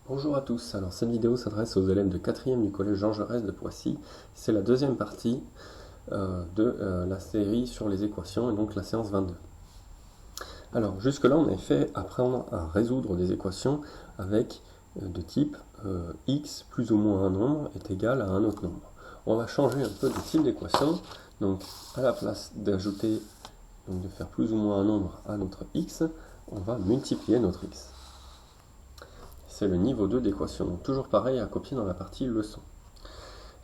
Bonjour à tous, alors cette vidéo s'adresse aux élèves de 4e du collège Jean Jaurès de Poissy. C'est la deuxième partie de la série sur les équations et donc la séance 22. Alors jusque là on avait fait apprendre à résoudre des équations avec de type x plus ou moins un nombre est égal à un autre nombre. On va changer un peu de type d'équation, donc à la place d'ajouter, donc de faire plus ou moins un nombre à notre x, on va multiplier notre x. C'est le niveau 2 d'équation, donc toujours pareil à copier dans la partie leçon.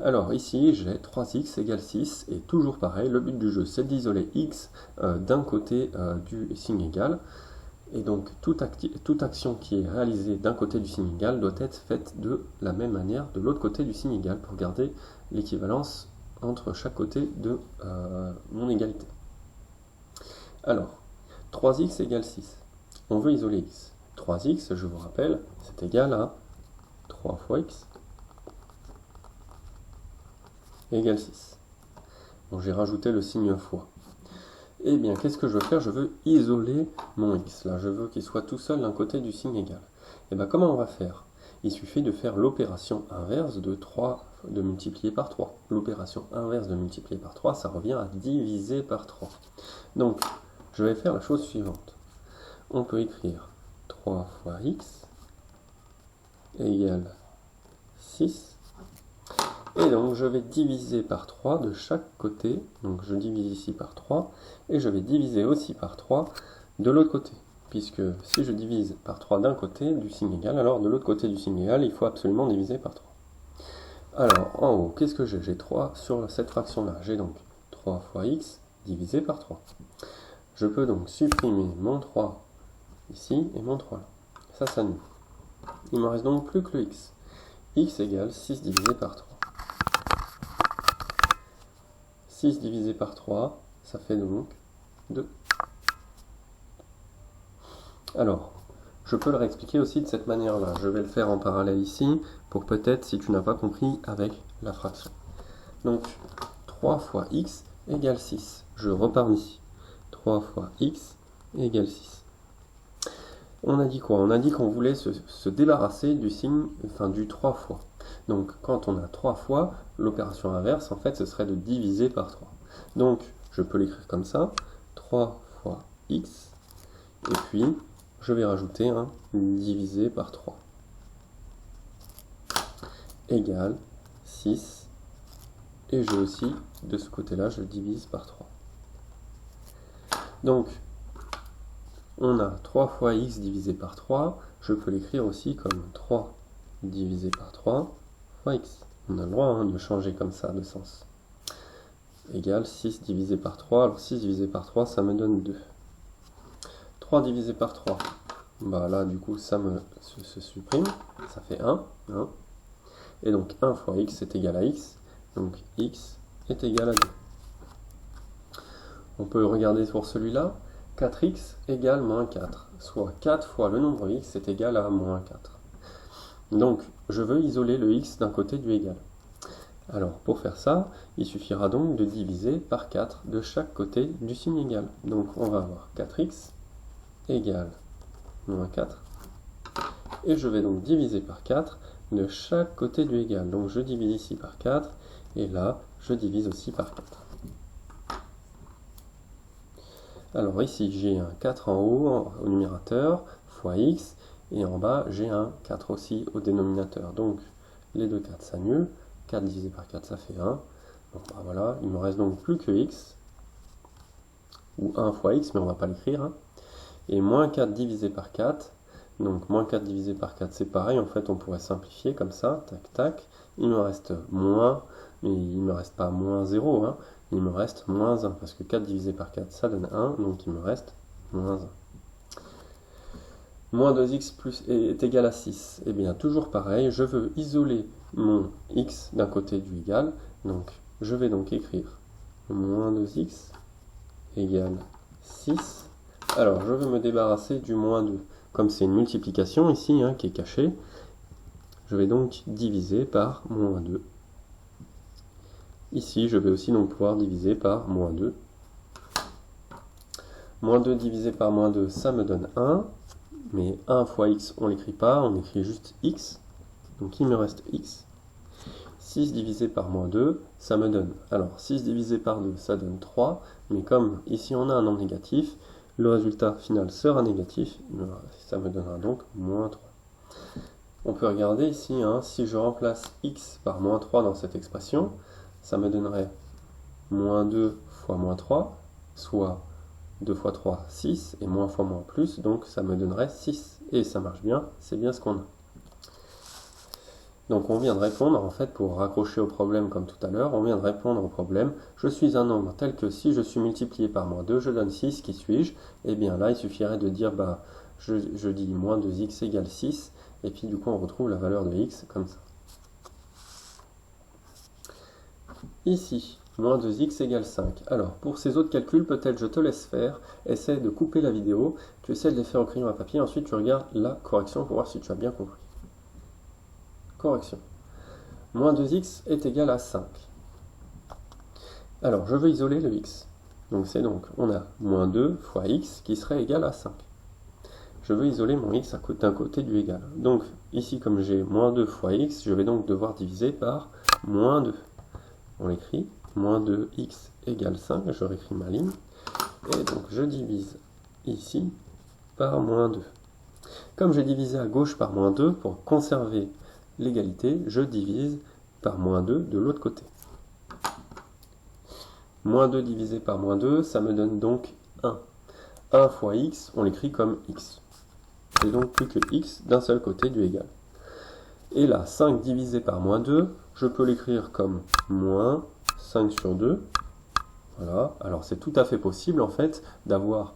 Alors ici j'ai 3x égale 6, et toujours pareil, le but du jeu c'est d'isoler x d'un côté du signe égal, et donc toute action qui est réalisée d'un côté du signe égal doit être faite de la même manière de l'autre côté du signe égal, pour garder l'équivalence entre chaque côté de mon égalité. Alors, 3x égale 6, on veut isoler x. 3x, je vous rappelle, c'est égal à 3 fois x égale 6. Donc j'ai rajouté le signe fois. Eh bien, qu'est-ce que je veux faire? Je veux isoler mon x. Là, je veux qu'il soit tout seul d'un côté du signe égal. Et bien, comment on va faire? Il suffit de faire l'opération inverse de multiplier par 3. L'opération inverse de multiplier par 3, ça revient à diviser par 3. Donc, je vais faire la chose suivante. On peut écrire 3 fois x égale 6. Et donc je vais diviser par 3 de chaque côté. Donc je divise ici par 3. Et je vais diviser aussi par 3 de l'autre côté. Puisque si je divise par 3 d'un côté du signe égal, alors de l'autre côté du signe égal, il faut absolument diviser par 3. Alors en haut, qu'est-ce que j'ai? J'ai 3 sur cette fraction-là. J'ai donc 3 fois x divisé par 3. Je peux donc supprimer mon 3 ici et mon 3 là. Ça s'annule. Il me reste donc plus que le x. X égale 6 divisé par 3. 6 divisé par 3, ça fait donc 2. Alors, je peux le réexpliquer aussi de cette manière-là. Je vais le faire en parallèle ici, pour peut-être, si tu n'as pas compris, avec la fraction. Donc, 3 fois x égale 6. Je repars ici. 3 fois x égale 6. On a dit quoi? On a dit qu'on voulait se débarrasser du signe, enfin du 3 fois. Donc quand on a 3 fois, l'opération inverse, en fait, ce serait de diviser par 3. Donc je peux l'écrire comme ça, 3 fois x, et puis je vais rajouter un divisé par 3, égale 6, et j'ai aussi, de ce côté-là, je divise par 3. Donc, on a 3 fois x divisé par 3, je peux l'écrire aussi comme 3 divisé par 3 fois x. On a le droit de changer comme ça de sens. Égale 6 divisé par 3, alors 6 divisé par 3, ça me donne 2. 3 divisé par 3, bah là du coup ça se supprime, ça fait 1. Et donc 1 fois x est égal à x, donc x est égal à 2. On peut regarder pour celui-là. 4x égale moins 4, soit 4 fois le nombre x est égal à moins 4. Donc, je veux isoler le x d'un côté du égal. Alors, pour faire ça, il suffira donc de diviser par 4 de chaque côté du signe égal. Donc, on va avoir 4x égale moins 4. Et je vais donc diviser par 4 de chaque côté du égal. Donc, je divise ici par 4, et là, je divise aussi par 4. Alors ici, j'ai un 4 en haut au numérateur, fois x, et en bas, j'ai un 4 aussi au dénominateur. Donc, les deux 4 s'annulent. 4 divisé par 4, ça fait 1. Donc, bah voilà, il ne me reste donc plus que x, ou 1 fois x, mais on ne va pas l'écrire. Et moins 4 divisé par 4, donc moins 4 divisé par 4, c'est pareil, en fait, on pourrait simplifier comme ça, tac, tac. Il me reste moins, mais il ne me reste pas moins 0, il me reste moins 1, parce que 4 divisé par 4, ça donne 1, donc il me reste moins 1. Moins 2x est égal à 6. Eh bien, toujours pareil, je veux isoler mon x d'un côté du égal, donc je vais donc écrire moins 2x égale 6. Alors, je veux me débarrasser du moins 2. Comme c'est une multiplication ici, qui est cachée, je vais donc diviser par moins 2. Ici, je vais aussi donc pouvoir diviser par moins 2. Moins 2 divisé par moins 2, ça me donne 1. mais 1 fois x, on l'écrit pas, on écrit juste x. Donc il me reste x. 6 divisé par moins 2, ça me donne... Alors 6 divisé par 2, ça donne 3, mais comme ici on a un nombre négatif, le résultat final sera négatif, ça me donnera donc moins 3. On peut regarder ici, hein, si je remplace x par moins 3 dans cette expression, ça me donnerait moins 2 fois moins 3, soit 2 fois 3, 6, et moins fois moins plus, donc ça me donnerait 6. Et ça marche bien, c'est bien ce qu'on a. Donc on vient de répondre, en fait, pour raccrocher au problème comme tout à l'heure, on vient de répondre au problème. Je suis un nombre tel que si je suis multiplié par moins 2, je donne 6, qui suis-je? Et bien là, il suffirait de dire, je dis moins 2x égale 6, et puis du coup on retrouve la valeur de x comme ça. Ici, moins 2x égale 5. Alors, pour ces autres calculs, peut-être je te laisse faire, essaie de couper la vidéo, tu essaies de les faire au crayon à papier, ensuite tu regardes la correction pour voir si tu as bien compris. Correction. Moins 2x est égal à 5. Alors, je veux isoler le x. Donc, on a moins 2 fois x qui serait égal à 5. Je veux isoler mon x d'un côté du égal. Donc, ici, comme j'ai moins 2 fois x, je vais donc devoir diviser par moins 2. On l'écrit, moins 2x égale 5, je réécris ma ligne. Et donc, je divise ici par moins 2. Comme j'ai divisé à gauche par moins 2, pour conserver l'égalité, je divise par moins 2 de l'autre côté. Moins 2 divisé par moins 2, ça me donne donc 1. 1 fois x, on l'écrit comme x. J'ai donc plus que x d'un seul côté du égal. Et là, 5 divisé par moins 2, je peux l'écrire comme moins 5 sur 2. Voilà, alors c'est tout à fait possible en fait d'avoir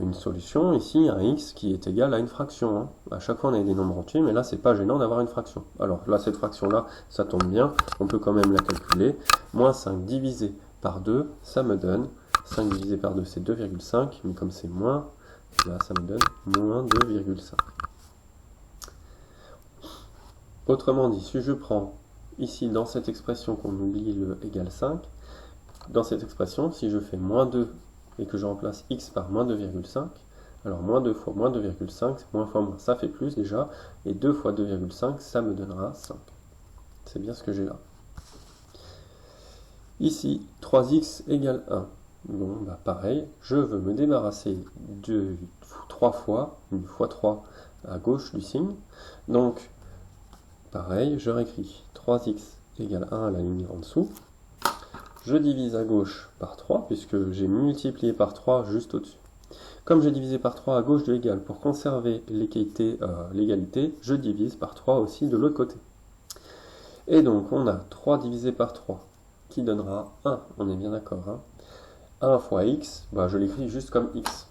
une solution, ici un x qui est égal à une fraction. Hein. À chaque fois on a des nombres entiers, mais là c'est pas gênant d'avoir une fraction. Alors là cette fraction là, ça tombe bien, on peut quand même la calculer. Moins 5 divisé par 2, ça me donne, 5 divisé par 2 c'est 2,5, mais comme c'est moins, là ça me donne moins 2,5. Autrement dit, si je prends ici dans cette expression qu'on oublie le égal 5, dans cette expression, si je fais moins 2 et que je remplace x par moins 2,5, alors moins 2 fois moins 2,5, moins fois moins, ça fait plus déjà, et 2 fois 2,5, ça me donnera 5. C'est bien ce que j'ai là. Ici, 3x égale 1. Bon, pareil, je veux me débarrasser de 3 fois, une fois 3 à gauche du signe. Donc, pareil, je réécris 3x égale 1 à la ligne en dessous. Je divise à gauche par 3, puisque j'ai multiplié par 3 juste au-dessus. Comme j'ai divisé par 3 à gauche de l'égal, pour conserver l'égalité, je divise par 3 aussi de l'autre côté. Et donc, on a 3 divisé par 3, qui donnera 1, on est bien d'accord. Hein. 1 fois x, je l'écris juste comme x.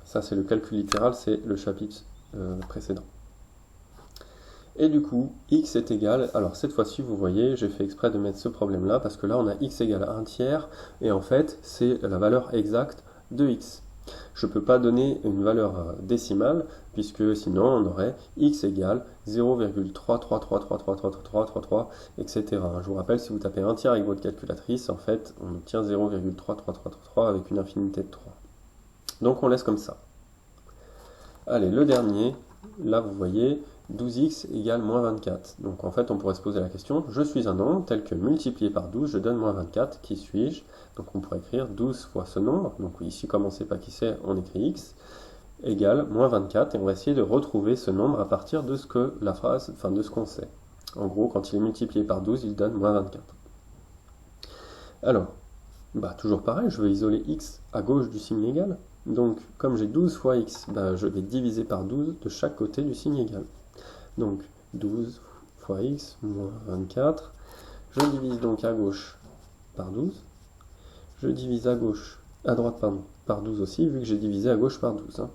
Ça, c'est le calcul littéral, c'est le chapitre précédent. Et du coup, x est égal, alors cette fois-ci, vous voyez, j'ai fait exprès de mettre ce problème-là, parce que là, on a x égale à 1 tiers, et en fait, c'est la valeur exacte de x. Je ne peux pas donner une valeur décimale, puisque sinon, on aurait x égale 0,333333333, etc. Je vous rappelle, si vous tapez 1 tiers avec votre calculatrice, en fait, on obtient 0,33333 avec une infinité de 3. Donc, on laisse comme ça. Allez, le dernier, là, vous voyez, 12x égale moins 24. Donc en fait, on pourrait se poser la question, je suis un nombre tel que multiplié par 12, je donne moins 24, qui suis-je? Donc on pourrait écrire 12 fois ce nombre, donc ici comme on ne sait pas qui c'est, on écrit x, égale moins 24, et on va essayer de retrouver ce nombre à partir de ce que la phrase, enfin de ce qu'on sait. En gros, quand il est multiplié par 12, il donne moins 24. Alors, toujours pareil, je veux isoler x à gauche du signe égal. Donc, comme j'ai 12 fois x, je vais diviser par 12 de chaque côté du signe égal. Donc 12 fois x moins 24. Je divise donc à gauche par 12. Je divise à droite par 12 aussi, vu que j'ai divisé à gauche par 12.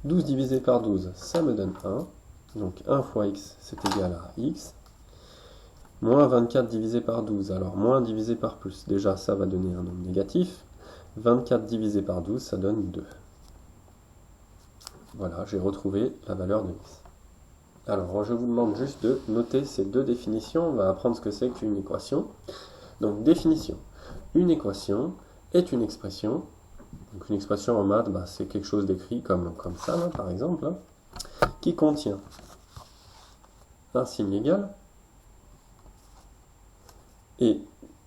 12 divisé par 12, ça me donne 1. Donc 1 fois x, c'est égal à x. Moins 24 divisé par 12, alors moins divisé par plus. Déjà, ça va donner un nombre négatif. 24 divisé par 12, ça donne 2. Voilà, j'ai retrouvé la valeur de x. Alors, je vous demande juste de noter ces deux définitions. On va apprendre ce que c'est qu'une équation. Donc, définition. Une équation est une expression, Donc une expression en maths, c'est quelque chose d'écrit comme ça, là, par exemple, hein, qui contient un signe égal et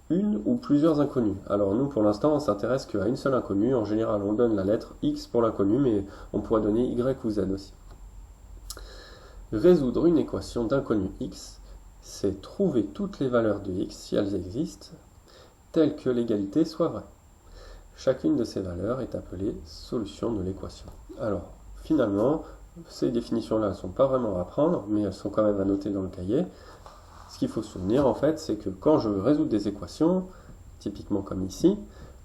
une ou plusieurs inconnues. Alors nous, pour l'instant, on s'intéresse qu'à une seule inconnue. En général, on donne la lettre X pour l'inconnue, mais on pourrait donner Y ou Z aussi. Résoudre une équation d'inconnu X, c'est trouver toutes les valeurs de X, si elles existent, telles que l'égalité soit vraie. Chacune de ces valeurs est appelée solution de l'équation. Alors, finalement, ces définitions-là ne sont pas vraiment à apprendre, mais elles sont quand même à noter dans le cahier. Ce qu'il faut se souvenir, en fait, c'est que quand je veux résoudre des équations, typiquement comme ici,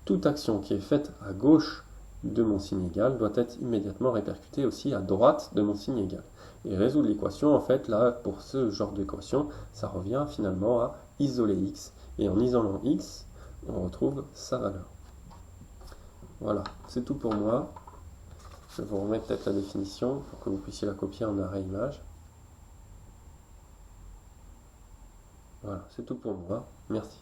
toute action qui est faite à gauche de mon signe égal doit être immédiatement répercutée aussi à droite de mon signe égal. Et résoudre l'équation, en fait, là, pour ce genre d'équation, ça revient finalement à isoler x. Et en isolant x, on retrouve sa valeur. Voilà, c'est tout pour moi. Je vais vous remettre peut-être la définition pour que vous puissiez la copier en arrêt image. Voilà, c'est tout pour moi. Merci.